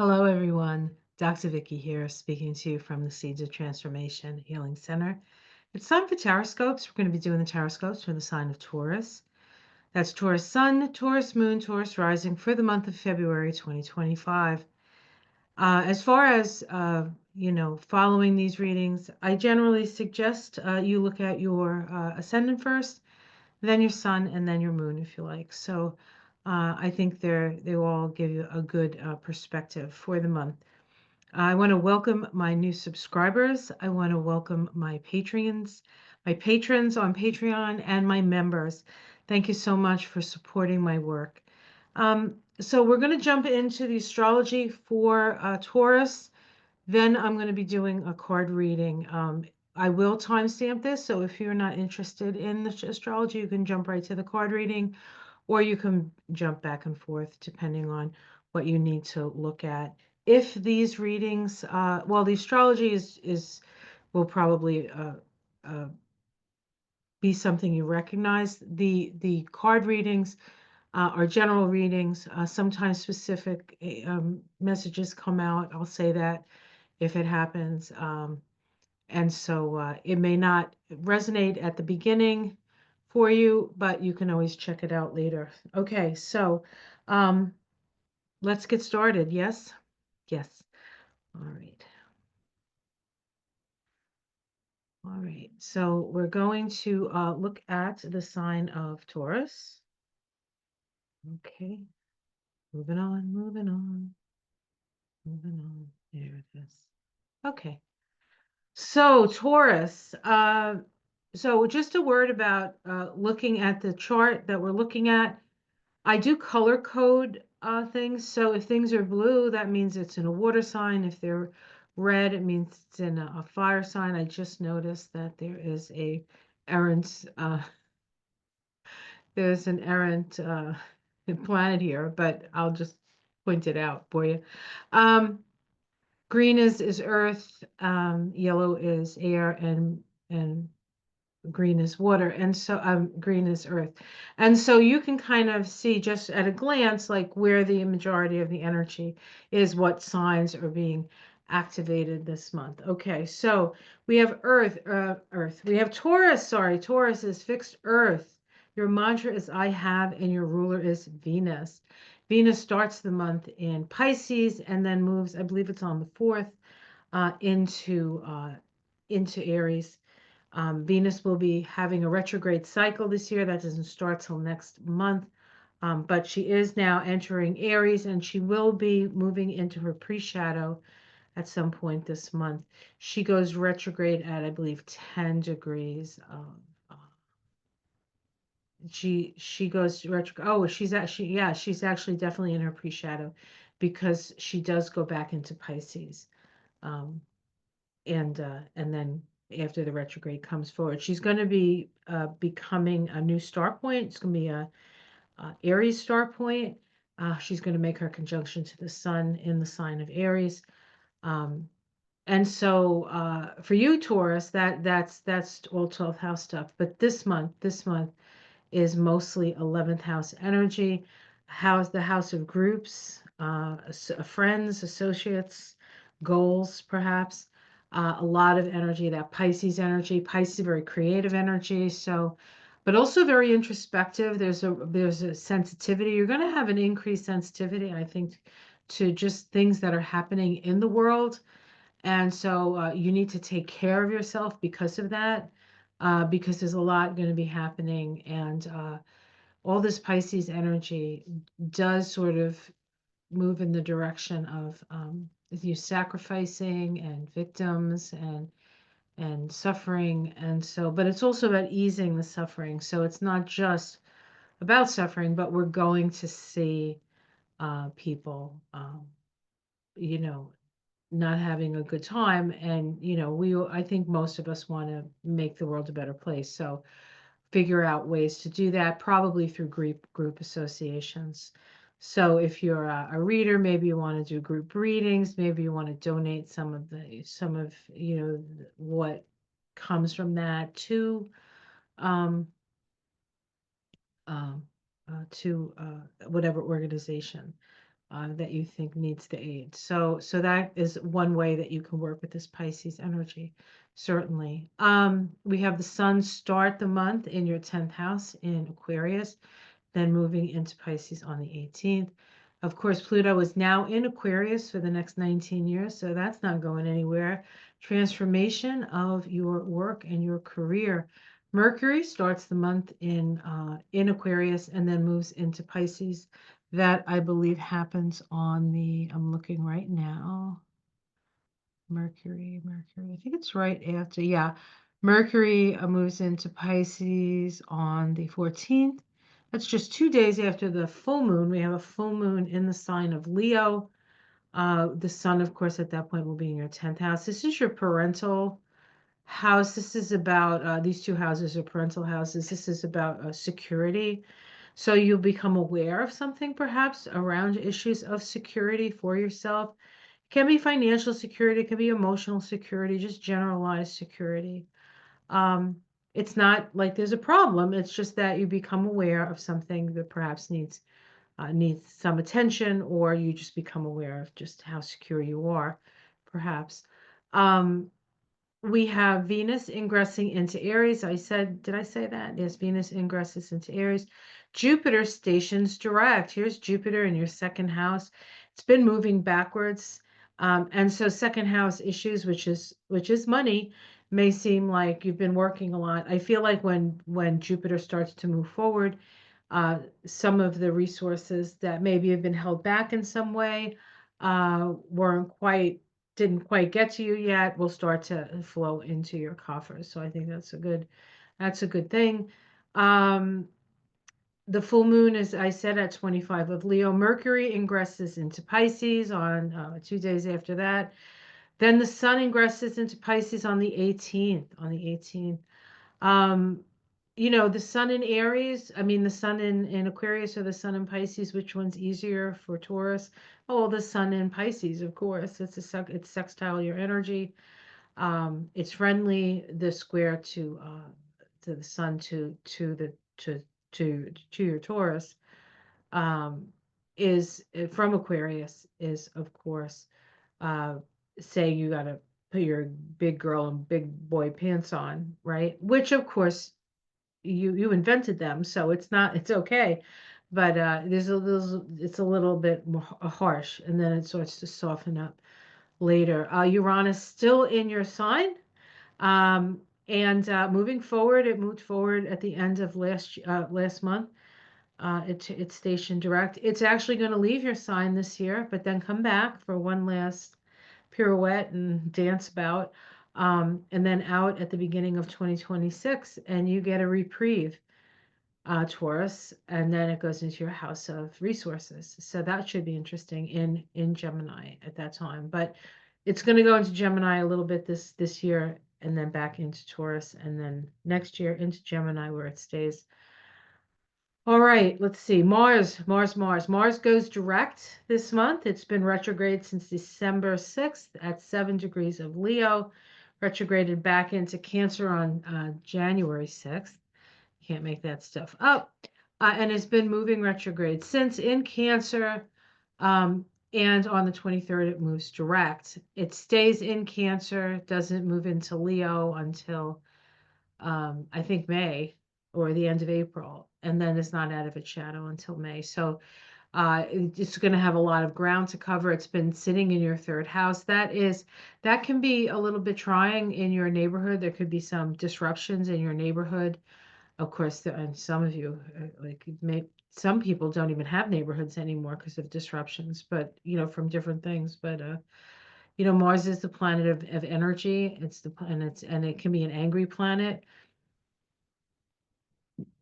Hello, everyone. Dr. Vicky here, speaking to you from the Seeds of Transformation Healing Center. It's time for Taroscopes. We're going to be doing the Taroscopes for the sign of Taurus. That's Taurus Sun, Taurus Moon, Taurus Rising for the month of February 2025. As far as following these readings, I generally suggest you look at your ascendant first, then your Sun, and then your Moon, if you like. So I think they will all give you a good perspective for the month. I want to welcome my new subscribers. I want to welcome my patrons on Patreon, and my members. Thank you so much for supporting my work. So we're going to jump into the astrology for Taurus. Then I'm going to be doing a card reading. I will timestamp this, so if you're not interested in the astrology, you can jump right to the card reading, or you can jump back and forth depending on what you need to look at. If these readings, the astrology will probably uh, be something you recognize. The card readings are general readings. Sometimes specific messages come out. I'll say that if it happens. And so it may not resonate at the beginning for you, but you can always check it out later. Okay, so um, let's get started. Yes? Yes. All right. All right. So we're going to look at the sign of Taurus. Okay. Moving on, moving on, moving on. There it is. Okay. So Taurus, so just a word about looking at the chart that we're looking at. I do color code things. So if things are blue, that means it's in a water sign. If they're red, it means it's in a fire sign. I just noticed that there is a errant, there's an errant planet here, but I'll just point it out for you. Um, Green is earth, yellow is air, and green is water, and so green is earth. And so you can kind of see just at a glance like where the majority of the energy is, what signs are being activated this month. Okay, so we have earth. We have Taurus. Sorry, Taurus is fixed earth. Your mantra is I have, and your ruler is Venus. Venus starts the month in Pisces and then moves, I believe it's on the 4th, into Aries. Venus will be having a retrograde cycle this year. That doesn't start till next month. But she is now entering Aries, and she will be moving into her pre-shadow at some point this month. She goes retrograde at, I believe, 10 degrees. She goes retrograde. Oh, she's actually definitely in her pre-shadow because she does go back into Pisces. Um, and then after the retrograde comes forward, she's going to be becoming a new star point. It's going to be a Aries star point. She's going to make her conjunction to the sun in the sign of Aries. And so for you, Taurus, that's all 12th house stuff. But this month is mostly 11th house energy. The house of groups, friends, associates, goals, perhaps. A lot of energy, that Pisces energy. Pisces is very creative energy, so, but also very introspective. There's a sensitivity. You're going to have an increased sensitivity, I think, to just things that are happening in the world. And so you need to take care of yourself because of that, because there's a lot going to be happening. And all this Pisces energy does sort of move in the direction of you sacrificing and victims and suffering. And so, but it's also about easing the suffering. So it's not just about suffering, but we're going to see people, you know, not having a good time. And, I think most of us want to make the world a better place. So figure out ways to do that, probably through group associations. So if you're a reader, maybe you want to do group readings, maybe you want to donate some of what comes from that um, um, to whatever organization. that you think needs the aid. So that is one way that you can work with this Pisces energy, certainly. We have the sun start the month in your 10th house in Aquarius, then moving into Pisces on the 18th. Of course, Pluto is now in Aquarius for the next 19 years, so that's not going anywhere. Transformation of your work and your career. Mercury starts the month in Aquarius and then moves into Pisces. That I believe happens on I'm looking right now. Mercury. I think it's right after, yeah. Mercury moves into Pisces on the 14th. That's just 2 days after the full moon. We have a full moon in the sign of Leo. The sun, of course, at that point will be in your 10th house. This is your parental house. This is about, these two houses are parental houses. This is about security. So you'll become aware of something perhaps around issues of security for yourself. It can be financial security, it can be emotional security, just generalized security. Um, it's not like there's a problem. It's just that you become aware of something that perhaps needs some attention, or you just become aware of just how secure you are, perhaps. Um, we have Venus ingressing into Aries. Did I say that? Yes, Venus ingresses into Aries. Jupiter stations direct. Here's Jupiter in your second house. It's been moving backwards. And so second house issues, which is money, may seem like you've been working a lot. I feel like when Jupiter starts to move forward, some of the resources that maybe have been held back in some way weren't quite didn't quite get to you yet will start to flow into your coffers. So I think that's a good thing. Um, the full moon, as I said, at 25 of Leo. Mercury ingresses into Pisces on 2 days after that. Then the sun ingresses into Pisces on the 18th. Um, the sun in Aries, I mean, the sun in Aquarius or the sun in Pisces, which one's easier for Taurus? Oh, the sun in Pisces, of course. It's sextile your energy. It's friendly. The square to the sun to your Taurus um, is from Aquarius is of course uh, say you got to put your big girl and big boy pants on, right? Which of course you invented them, so it's okay. But it's a little bit more harsh, and then it starts to soften up later. Uranus still in your sign, and moving forward. It moved forward at the end of last month. It's stationed direct. It's actually going to leave your sign this year, but then come back for one last pirouette and dance about, and then out at the beginning of 2026, and you get a reprieve, Taurus, and then it goes into your house of resources. So that should be interesting in Gemini at that time. But it's going to go into Gemini a little bit this year, and then back into Taurus, and then next year into Gemini where it stays. All right, let's see. Mars goes direct this month. It's been retrograde since December 6th at 7 degrees of Leo, retrograded back into Cancer on January 6th. Can't make that stuff up. And it's been moving retrograde since in Cancer. And on the 23rd, it moves direct. It stays in Cancer, doesn't move into Leo until I think May or the end of April, and then it's not out of its shadow until May. So it's going to have a lot of ground to cover. It's been sitting in your third house. That can be a little bit trying in your neighborhood. There could be some disruptions in your neighborhood. Of course, and some of you, some people don't even have neighborhoods anymore because of disruptions, but from different things. But Mars is the planet of energy. And it can be an angry planet.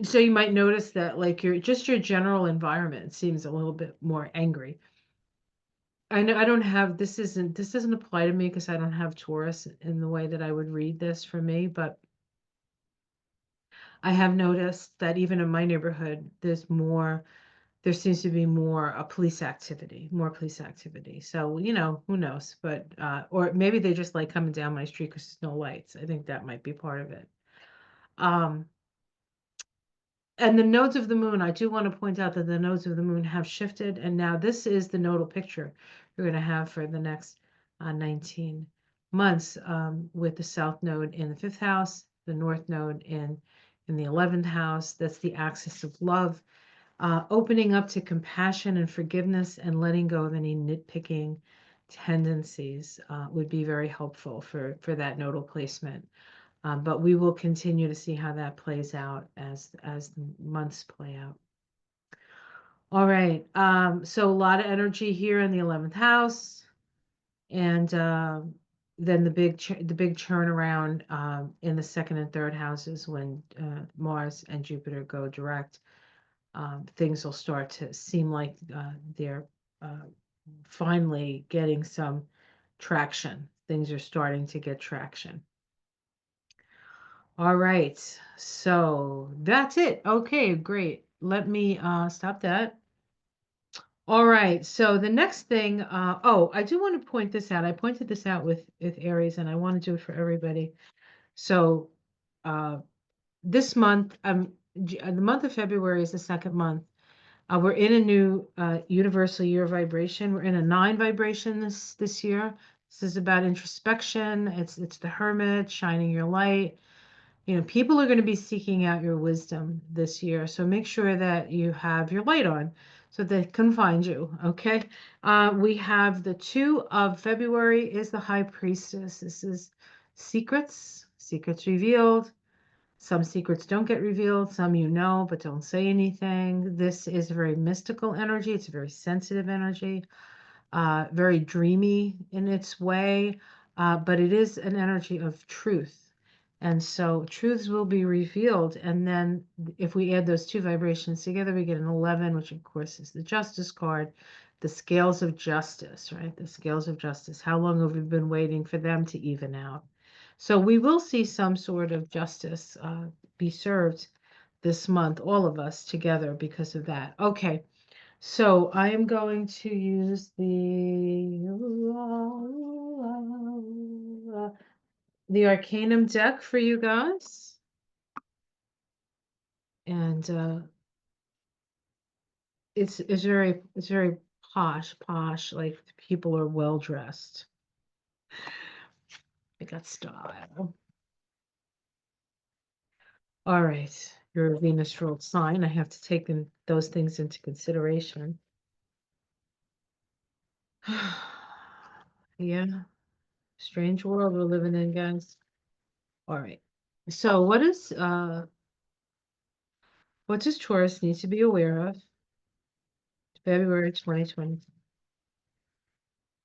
So you might notice that like your general environment seems a little bit more angry. I know I don't have this doesn't apply to me because I don't have Taurus in the way that I would read this for me, but I have noticed that even in my neighborhood, there seems to be more more police activity. So, who knows? But or maybe they just like coming down my street because there's no lights. I think that might be part of it. Um, And the nodes of the moon, I do want to point out that the nodes of the moon have shifted, and now this is the nodal picture you're going to have for the next 19 months, with the south node in the fifth house, the north node in the 11th house. That's the axis of love, opening up to compassion and forgiveness and letting go of any nitpicking tendencies would be very helpful for that nodal placement. But we will continue to see how that plays out as the months play out. All right. So a lot of energy here in the 11th house, and then the big turnaround in the second and third houses when Mars and Jupiter go direct. Things will start to seem like they're finally getting some traction. Things are starting to get traction. All right, so that's it. Okay, great. Let me stop that. All right, so the next thing, oh, I do want to point this out. I pointed this out with Aries, and I want to do it for everybody. So this month, the month of February is the second month. We're in a new universal year vibration. We're in a 9 vibration this year. This is about introspection. It's the Hermit, shining your light. You know, people are going to be seeking out your wisdom this year. So make sure that you have your light on so they can find you. Okay. We have the 2 of February is the High Priestess. This is secrets revealed. Some secrets don't get revealed. Some you know, but don't say anything. This is a very mystical energy. It's a very sensitive energy, very dreamy in its way, but it is an energy of truth. And so truths will be revealed. And then if we add those 2 vibrations together, we get an 11, which of course is the Justice card, the scales of justice, right? The scales of justice. How long have we been waiting for them to even out? So we will see some sort of justice be served this month, all of us together because of that. Okay. So I am going to use the Arcanum deck for you guys. And it's very posh, like people are well dressed. They got style. All right, you're a Venus ruled sign. I have to take those things into consideration. Yeah, strange world we're living in, guys. All right. So what does Taurus need to be aware of? February 2020.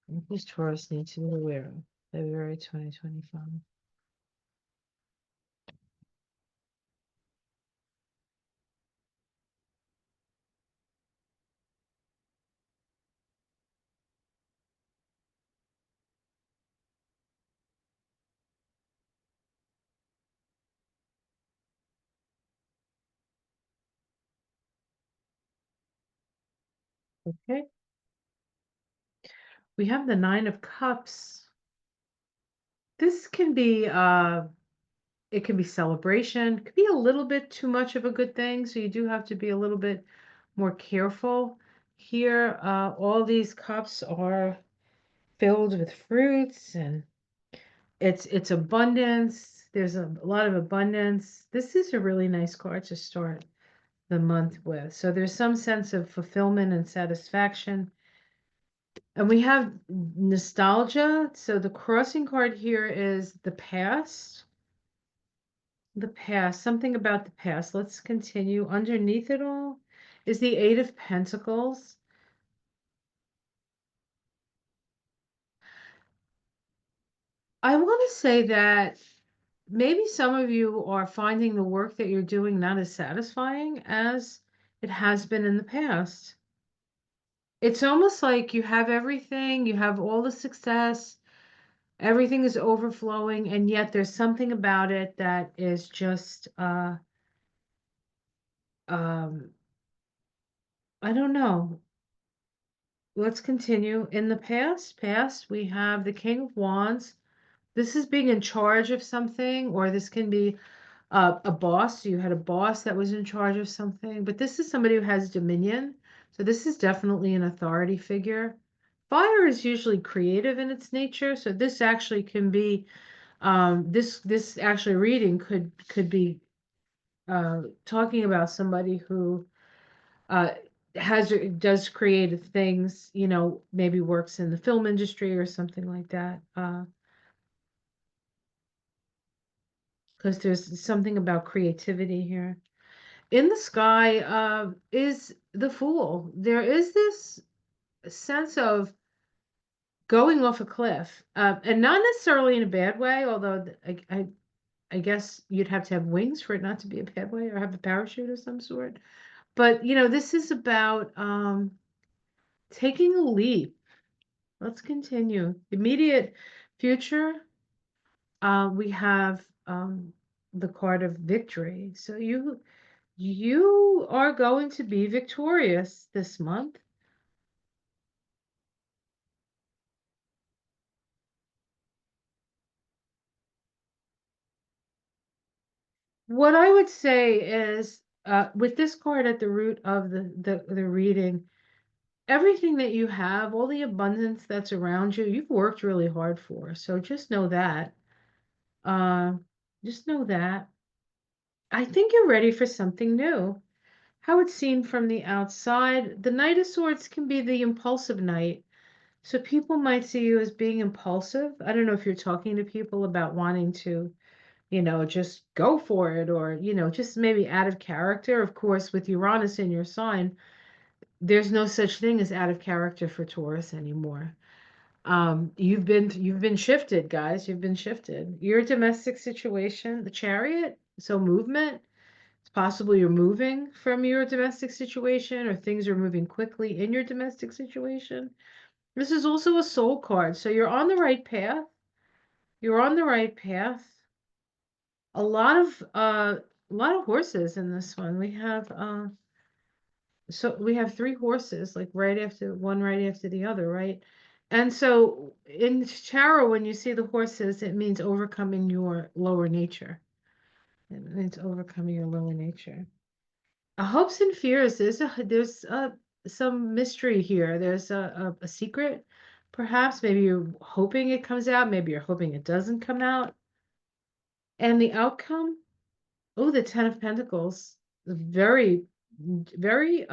What does Taurus need to be aware of? February 2025. Okay. We have the 9 of Cups. This can be it can be celebration, it could be a little bit too much of a good thing, so you do have to be a little bit more careful here. All these cups are filled with fruits, and it's abundance. There's a lot of abundance. This is a really nice card to start the month with. So there's some sense of fulfillment and satisfaction. And we have nostalgia. So the crossing card here is the past. The past, something about the past. Let's continue. Underneath it all is the 8 of Pentacles. I want to say that maybe some of you are finding the work that you're doing not as satisfying as it has been in the past. It's almost like you have everything, you have all the success, everything is overflowing, and yet there's something about it that is just um I don't know. Let's continue. In the past, we have the King of Wands. This is being in charge of something, or this can be A boss, you had a boss that was in charge of something, but this is somebody who has dominion. So this is definitely an authority figure. Fire is usually creative in its nature, so this actually can be this actually reading could be talking about somebody who uh, does creative things, maybe works in the film industry or something like that. Because there's something about creativity here. In the sky is the Fool. There is this sense of going off a cliff, and not necessarily in a bad way, although I guess you'd have to have wings for it not to be a bad way, or have a parachute of some sort. But this is about taking a leap. Let's continue. Immediate future, we have the card of victory. So you are going to be victorious this month. What I would say is, with this card at the root of the reading, everything that you have, all the abundance that's around you, you've worked really hard for. So just know that. Uh, just know that. I think you're ready for something new. How it's seen from the outside, the Knight of Swords can be the impulsive knight. So people might see you as being impulsive. I don't know if you're talking to people about wanting to, just go for it, or, just maybe out of character. Of course, with Uranus in your sign, there's no such thing as out of character for Taurus anymore. You've been shifted, guys. You've been shifted. Your domestic situation, the Chariot, so movement. It's possible you're moving from your domestic situation, or things are moving quickly in your domestic situation. This is also a soul card, so you're on the right path. You're on the right path. A lot of horses in this one. We have three horses, like right after the other, right? And so in tarot, when you see the horses, it means overcoming your lower nature. It means overcoming your lower nature. Hopes and fears. There's some mystery here. There's a secret. Perhaps maybe you're hoping it comes out. Maybe you're hoping it doesn't come out. And the outcome. Oh, the Ten of Pentacles. Very, very.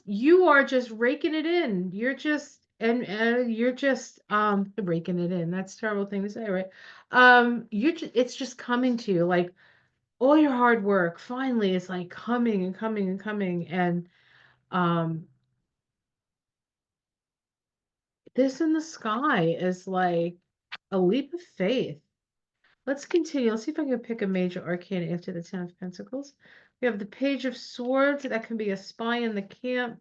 You are just raking it in. You're just raking it in. That's a terrible thing to say, right? It's just coming to you, like all your hard work finally is like coming and coming and coming. And um this in the sky is like a leap of faith. Let's continue. Let's see if I can pick a major arcana after the Ten of Pentacles. We have the Page of Swords. That can be a spy in the camp.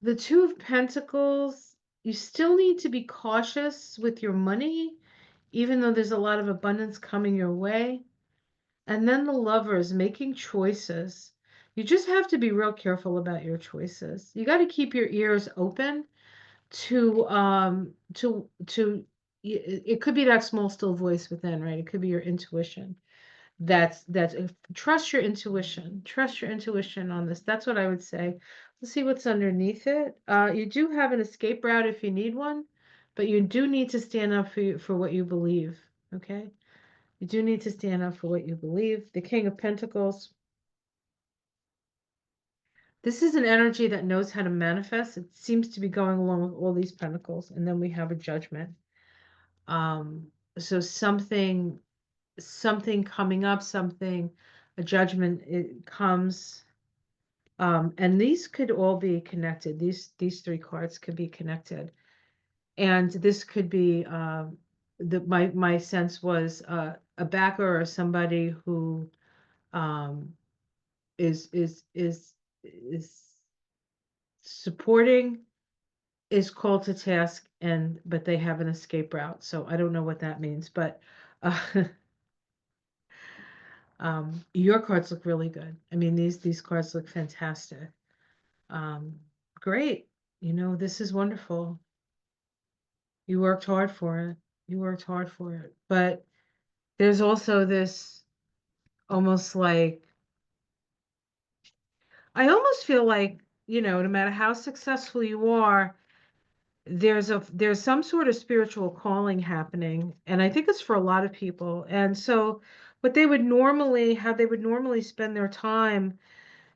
The Two of Pentacles. You still need to be cautious with your money, even though there's a lot of abundance coming your way. And then the Lovers, making choices. You just have to be real careful about your choices. You got to keep your ears open to it could be that small still voice within, right? It could be your intuition. That's trust your intuition. Trust your intuition on this. That's what I would say. Let's see what's underneath it. You do have an escape route if you need one, but you do need to stand up for what you believe. Okay? You do need to stand up for what you believe. The King of Pentacles. This is an energy that knows how to manifest. It seems to be going along with all these pentacles. And then we have a Judgment. Um, so something coming up, a judgment, it comes. And these could all be connected. These three cards could be connected. And this could be my sense was a backer, or somebody who um is is is is supporting, is called to task, but they have an escape route. So I don't know what that means, but uh, your cards look really good. I mean, these cards look fantastic. Um, Great. This is wonderful. You worked hard for it. You worked hard for it. But there's also this almost like, I almost feel like, no matter how successful you are, there's some sort of spiritual calling happening, and I think it's for a lot of people. And so what they would normally, how they would normally spend their time,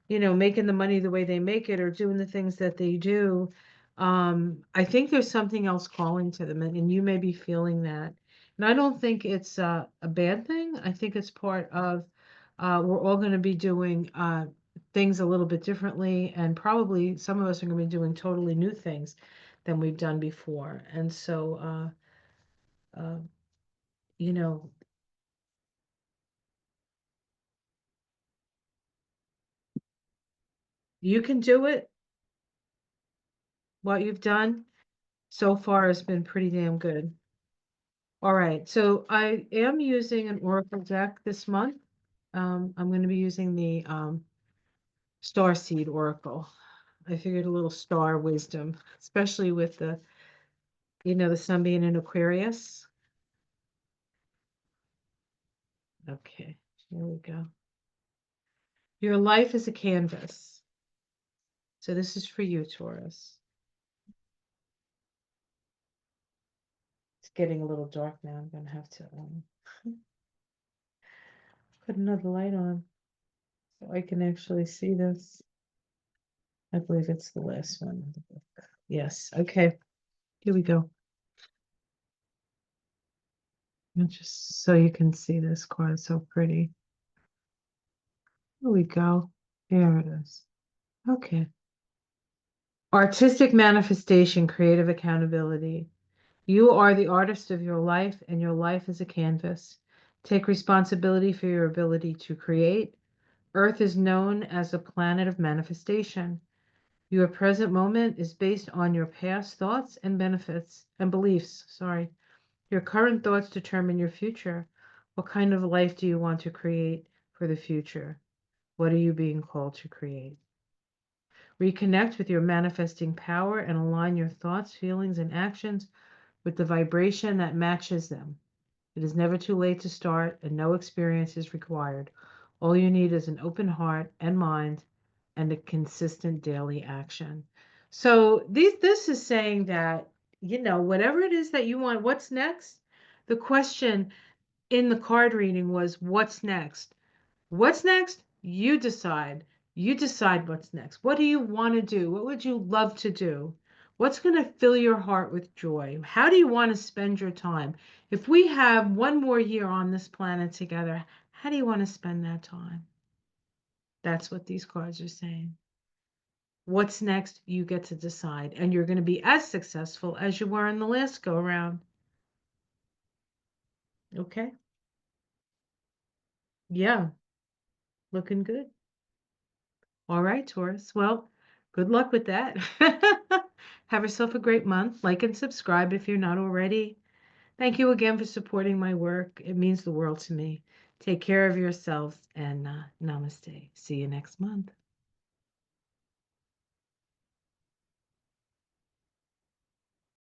making the money the way they make it or doing the things that they do, I think there's something else calling to them, and you may be feeling that. And I don't think it's a bad thing. I think it's part of, we're all going to be doing things a little bit differently, and probably some of us are going to be doing totally new things than we've done before. And so, uh, you know, you can do it. What you've done so far has been pretty damn good. All right, so I am using an Oracle deck this month. I'm going to be using the Starseed Oracle. I figured a little star wisdom, especially with the sun being in Aquarius. Okay, here we go. Your life is a canvas. So this is for you, Taurus. It's getting a little dark now. I'm going to have to put another light on so I can actually see this. I believe it's the last one in the book. Yes, okay, here we go. And just so you can see this card, it's so pretty. Here we go. There it is. Okay. Artistic manifestation, creative accountability. You are the artist of your life, and your life is a canvas. Take responsibility for your ability to create. Earth is known as a planet of manifestation. Your present moment is based on your past thoughts and benefits and beliefs. Sorry. Your current thoughts determine your future. What kind of life do you want to create for the future? What are you being called to create? Reconnect with your manifesting power and align your thoughts, feelings, and actions with the vibration that matches them. It is never too late to start, and no experience is required. All you need is an open heart and mind and a consistent daily action. So this is saying that, whatever it is that you want, what's next? The question in the card reading was, what's next? What's next? You decide. You decide what's next. What do you want to do? What would you love to do? What's going to fill your heart with joy? How do you want to spend your time? If we have one more year on this planet together, how do you want to spend that time? That's what these cards are saying. What's next? You get to decide. And you're going to be as successful as you were in the last go around. Okay? Yeah, looking good. All right, Taurus. Well, good luck with that. Have yourself a great month. Like and subscribe if you're not already. Thank you again for supporting my work. It means the world to me. Take care of yourselves and namaste. See you next month.